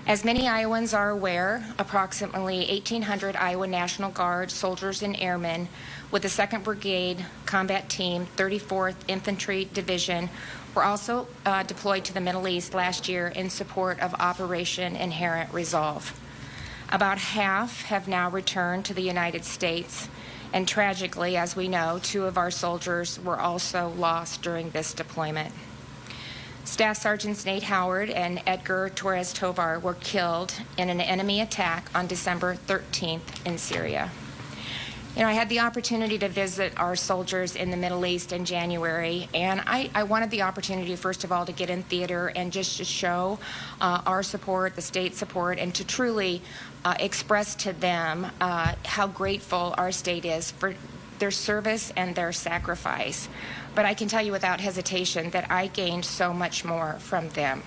As many Iowans are aware, approximately 1,800 Iowa National Guard soldiers and airmen with the 2nd Brigade Combat Team, 34th Infantry Division, were also deployed to the Middle East last year in support of Operation Inherent Resolve. About half have now returned to the United States, and tragically, as we know, 2 of our soldiers were also lost during this deployment. Staff Sergeants Nate Howard and Edgar Torres Tovar were killed in an enemy attack on December 13th in Syria. You know, I had the opportunity to visit our soldiers in the Middle East in January, and I wanted the opportunity, first of all, to get in theater and just to show our support, the state support, and to truly express to them how grateful our state is for their service and their sacrifice. But I can tell you without hesitation that I gained so much more from them.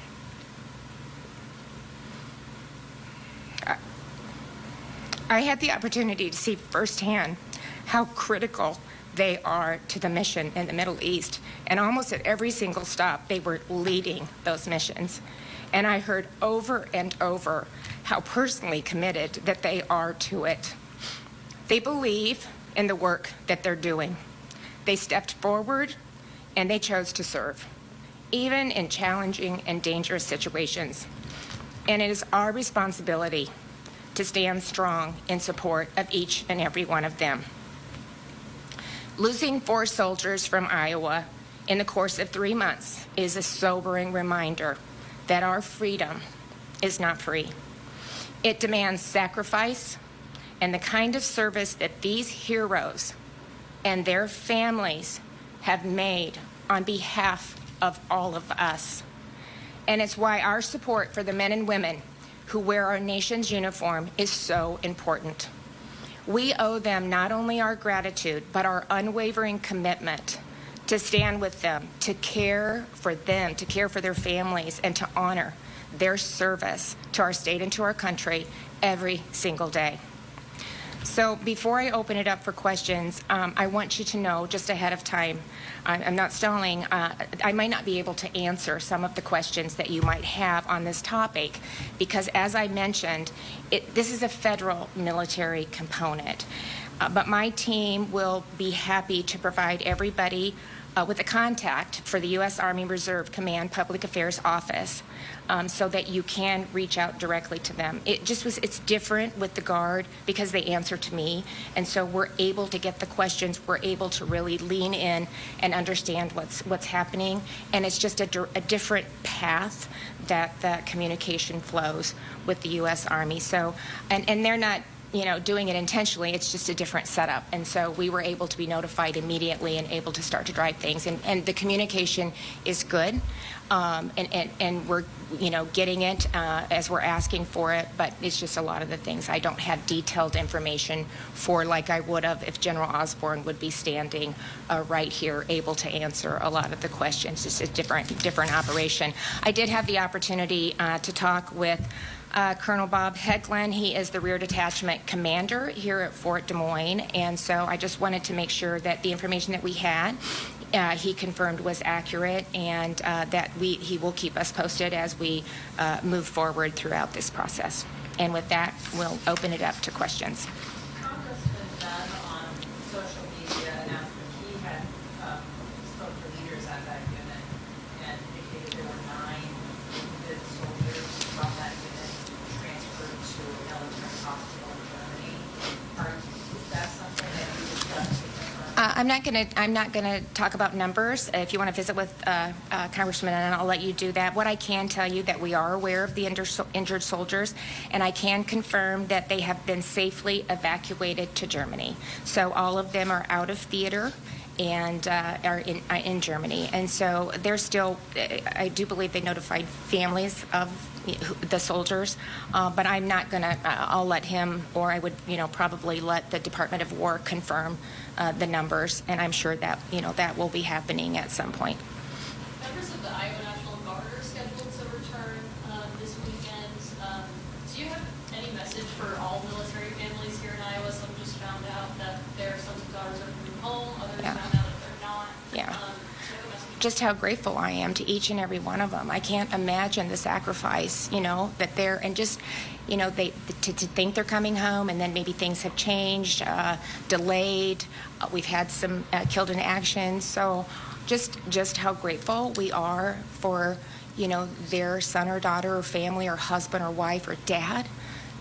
I had the opportunity to see firsthand how critical they are to the mission in the Middle East. And almost at every single stop, they were leading those missions. And I heard over and over how personally committed that they are to it. They believe in the work that they're doing. They stepped forward and they chose to serve, even in challenging and dangerous situations. And it is our responsibility to stand strong in support of each and every one of them. Losing 4 soldiers from Iowa in the course of 3 months is a sobering reminder that our freedom is not free. It demands sacrifice and the kind of service that these heroes and their families have made on behalf of all of us. And it's why our support for the men and women who wear our nation's uniform is so important. We owe them not only our gratitude, but our unwavering commitment to stand with them, to care for them, to care for their families, and to honor their service to our state and to our country every single day. So before I open it up for questions, I want you to know just ahead of time, I'm not stalling, I might not be able to answer some of the questions that you might have on this topic because, as I mentioned, this is a federal military component. But my team will be happy to provide everybody with a contact for the U.S. Army Reserve Command Public Affairs Office so that you can reach out directly to them. It's different with the Guard because they answer to me, and so we're able to get the questions, we're able to really lean in and understand what's happening, and it's just a different path that the communication flows with the U.S. Army. So, and they're not doing it intentionally, it's just a different setup. And so we were able to be notified immediately and able to start to drive things. And the communication is good. And we're, getting it as we're asking for it, but it's just a lot of the things I don't have detailed information for like I would have if General Osborne would be standing right here able to answer a lot of the questions. It's a different operation. I did have the opportunity to talk with Colonel Bob Hegland. He is the Rear Detachment Commander here at Fort Des Moines, and so I just wanted to make sure that the information that we had, he confirmed was accurate, and that he will keep us posted as we move forward throughout this process. And with that, we'll open it up to questions. Congressman Dunn on social media announced that he had spoke to leaders at that unit and indicated there were 9 wounded soldiers from that unit transferred to a military hospital in Germany. Is that something that you discussed? I'm not gonna talk about numbers. If you want to visit with Congressman, and I'll let you do that. What I can tell you that we are aware of the injured soldiers, and I can confirm that they have been safely evacuated to Germany. So all of them are out of theater and are in Germany. And so they're still, I do believe they notified families of the soldiers, but I'm not going to, I'll let him, or I would, probably let the Department of War confirm the numbers, and I'm sure that, that will be happening at some point. Members of the Iowa National Guard are scheduled to return this weekend. Do you have any message for all military families here in Iowa? Some just found out that their sons and daughters are coming home, others found out that they're not. Yeah. Do you have a message just how grateful I am to each and every one of them. I can't imagine the sacrifice, that they're, and just, they to think they're coming home, and then maybe things have changed, delayed. We've had some killed in action. So just how grateful we are for, their son or daughter or family or husband or wife or dad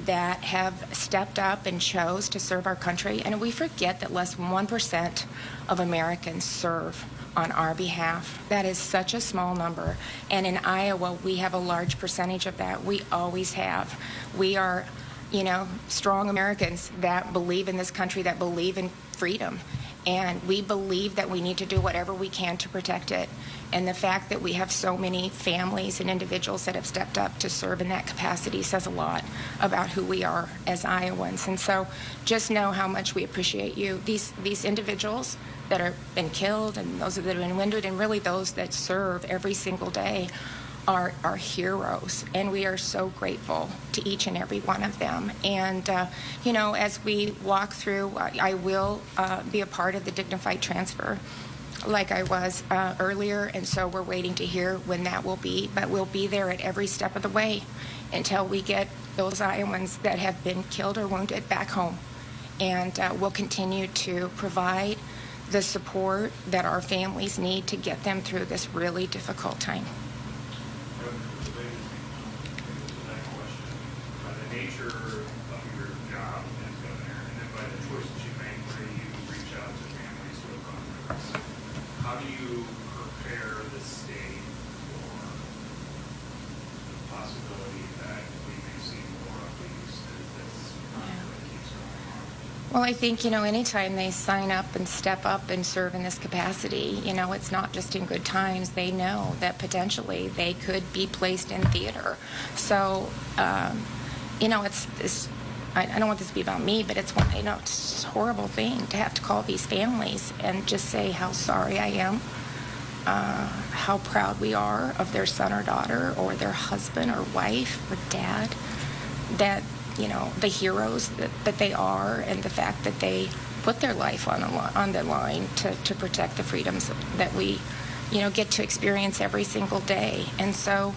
that have stepped up and chose to serve our country. And we forget that less than 1% of Americans serve on our behalf. That is such a small number. And in Iowa, we have a large percentage of that. We always have. We are, strong Americans that believe in this country, that believe in freedom. And we believe that we need to do whatever we can to protect it. And the fact that we have so many families and individuals that have stepped up to serve in that capacity says a lot about who we are as Iowans. And so just know how much we appreciate you. These individuals that have been killed, and those that have been wounded, and really those that serve every single day are heroes, and we are so grateful to each and every one of them. And as we walk through, I will be a part of the dignified transfer like I was earlier, and so we're waiting to hear when that will be, but we'll be there at every step of the way until we get those Iowans that have been killed or wounded back home. And we'll continue to provide the support that our families need to get them through this really difficult time. By the nature of your job as governor, and then by the choices you make where you reach out to families who have gone through this, how do you prepare the state for the possibility that we may see more of these as this conflict keeps going on? Well, I think, anytime they sign up and step up and serve in this capacity, it's not just in good times. They know that potentially they could be placed in theater. So, I don't want this to be about me, but it's it's a horrible thing to have to call these families and just say how sorry I am, how proud we are of their son or daughter or their husband or wife or dad, that the heroes that they are, and the fact that they put their life on the line to protect the freedoms that we, get to experience every single day. And so,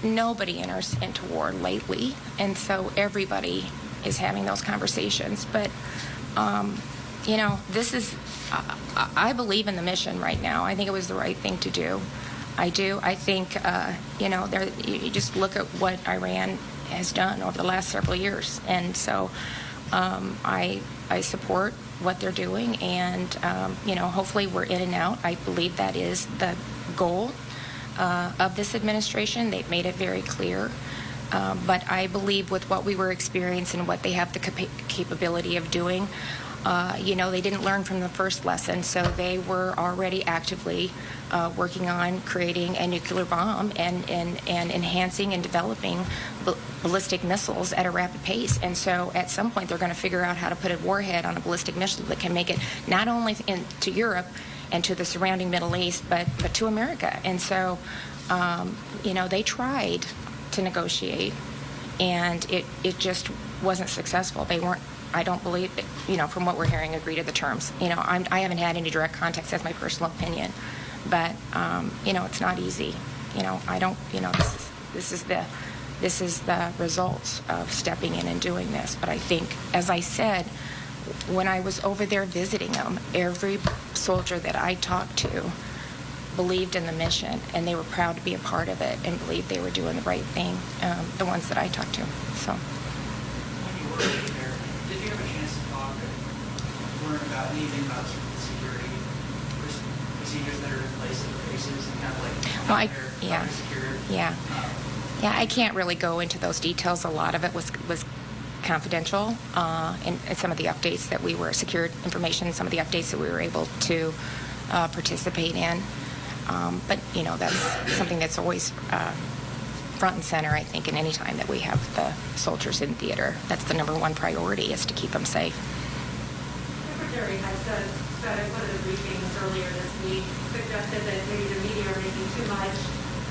nobody enters into war lately, and so everybody is having those conversations. But, this is, I believe in the mission right now. I think it was the right thing to do. I do. I think, you just look at what Iran has done over the last several years. And so I support what they're doing, and, hopefully we're in and out. I believe that is the goal of this administration. They've made it very clear. But I believe with what we were experiencing and what they have the capability of doing, they didn't learn from the first lesson, so they were already actively working on creating a nuclear bomb and enhancing and developing ballistic missiles at a rapid pace. And so at some point they're going to figure out how to put a warhead on a ballistic missile that can make it not only to Europe and to the surrounding Middle East, but to America. And so, they tried to negotiate, and it just wasn't successful. They weren't, I don't believe, from what we're hearing, agree to the terms. I haven't had any direct contact. That's my personal opinion. But, it's not easy. This is the results of stepping in and doing this. But I think, as I said, when I was over there visiting them, every soldier that I talked to believed in the mission, and they were proud to be a part of it and believed they were doing the right thing, the ones that I talked to. So. When you were there, did you have a chance to talk and learn about anything about security procedures that are in place at the bases and kind of like Yeah, I can't really go into those details. A lot of it was confidential, and some of the updates that we were secured information, some of the updates that we were able to participate in. But that's something that's always front and center, I think, in any time that we have the soldiers in theater. That's the number one priority, is to keep them safe. Secretary has said at one of the briefings earlier this week, suggested that maybe the media are making too much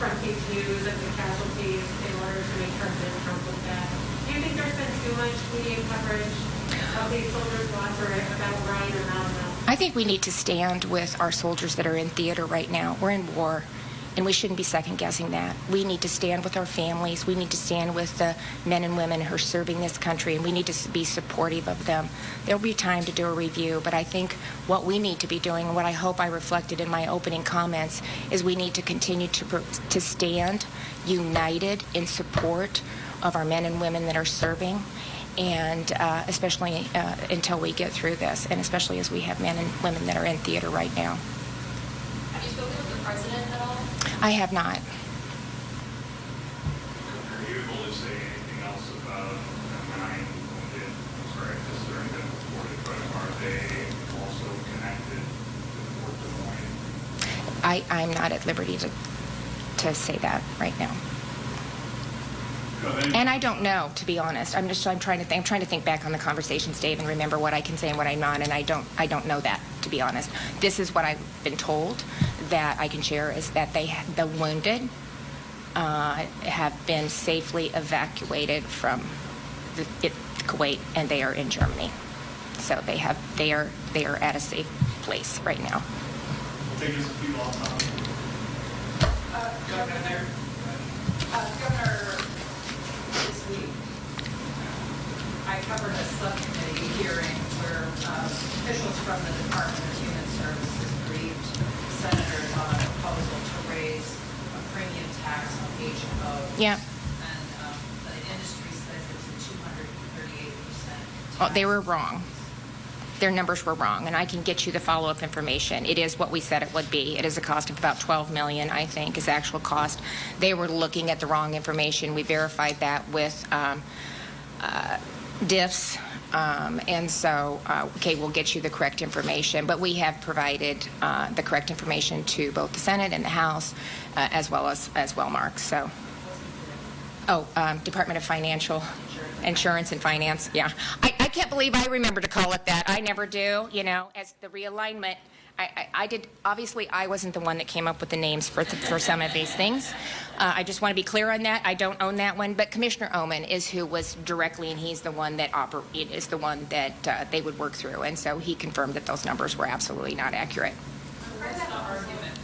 front page news of the casualties in order to make President Trump look bad. Do you think there's been too much media coverage of these soldiers' loss, or about right or not enough? I think we need to stand with our soldiers that are in theater right now. We're in war, and we shouldn't be second-guessing that. We need to stand with our families. We need to stand with the men and women who are serving this country, and we need to be supportive of them. There'll be time to do a review, but I think what we need to be doing, and what I hope I reflected in my opening comments, is we need to continue to stand united in support of our men and women that are serving, and especially until we get through this, and especially as we have men and women that are in theater right now. Have you spoken with the president at all? I have not. Are you able to say anything else about the 9 wounded strikers that have been reported, but are they also connected to Fort Des Moines? I'm not at liberty to say that right now. And I don't know, to be honest. I'm trying to think back on the conversations, Dave, and remember what I can say and what I'm not, and I don't know that, to be honest. This is what I've been told that I can share, is that the wounded have been safely evacuated from Kuwait, and they are in Germany. So they are at a safe place right now. We'll take just a few off topic. Governor, this week, I covered a subcommittee hearing where officials from the Department of Human Services briefed senators on a proposal to raise a premium tax on HMOs. Yeah. And the industry says it's a 238%. Oh, they were wrong. Their numbers were wrong, and I can get you the follow-up information. It is what we said it would be. It is a cost of about $12 million, I think, is actual cost. They were looking at the wrong information. We verified that with diffs, and so, okay, we'll get you the correct information. But we have provided the correct information to both the Senate and the House, as well, Mark. So, Department of Financial Insurance and Finance. Yeah, I can't believe I remember to call it that. I never do. You know, as the realignment, I did. Obviously, I wasn't the one that came up with the names for some of these things. I just want to be clear on that. I don't own that one, but Commissioner Oman is who was directly, and he's the one that they would work through, and so he confirmed that those numbers were absolutely not accurate. What's the argument?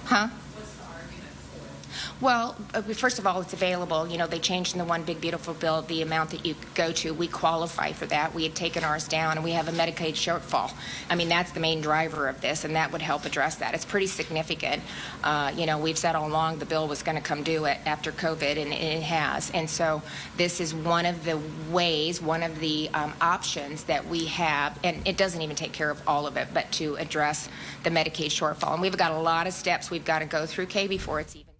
Huh? What's the argument for? Well, first of all, it's available. You know, they changed in the One Big Beautiful Bill the amount that you go to. We qualify for that. We had taken ours down, and we have a Medicaid shortfall. I mean, that's the main driver of this, and that would help address that. It's pretty significant. You know, we've said all along the bill was going to come due after COVID, and it has. And so this is one of the ways, one of the options that we have, and it doesn't even take care of all of it, but to address the Medicaid shortfall. And we've got a lot of steps we've got to go through, Kay, before it's even.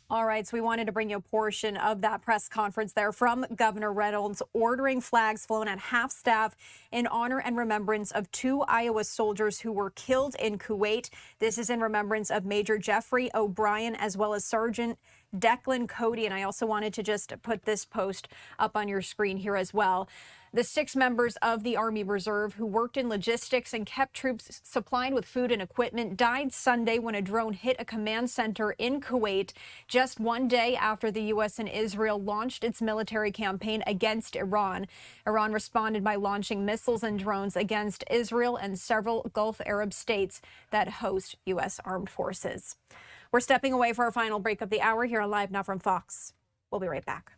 All right, so we wanted to bring you a portion of that press conference there from Governor Reynolds, ordering flags flown at half-staff in honor and remembrance of 2 Iowa soldiers who were killed in Kuwait. This is in remembrance of Major Jeffrey O'Brien as well as Sergeant Declan Coady. And I also wanted to just put this post up on your screen here as well. The 6 members of the Army Reserve who worked in logistics and kept troops supplied with food and equipment died Sunday when a drone hit a command center in Kuwait, just one day after the U.S. and Israel launched its military campaign against Iran. Iran responded by launching missiles and drones against Israel and several Gulf Arab states that host U.S. armed forces. We're stepping away for our final break of the hour here on Live Now from Fox. We'll be right back.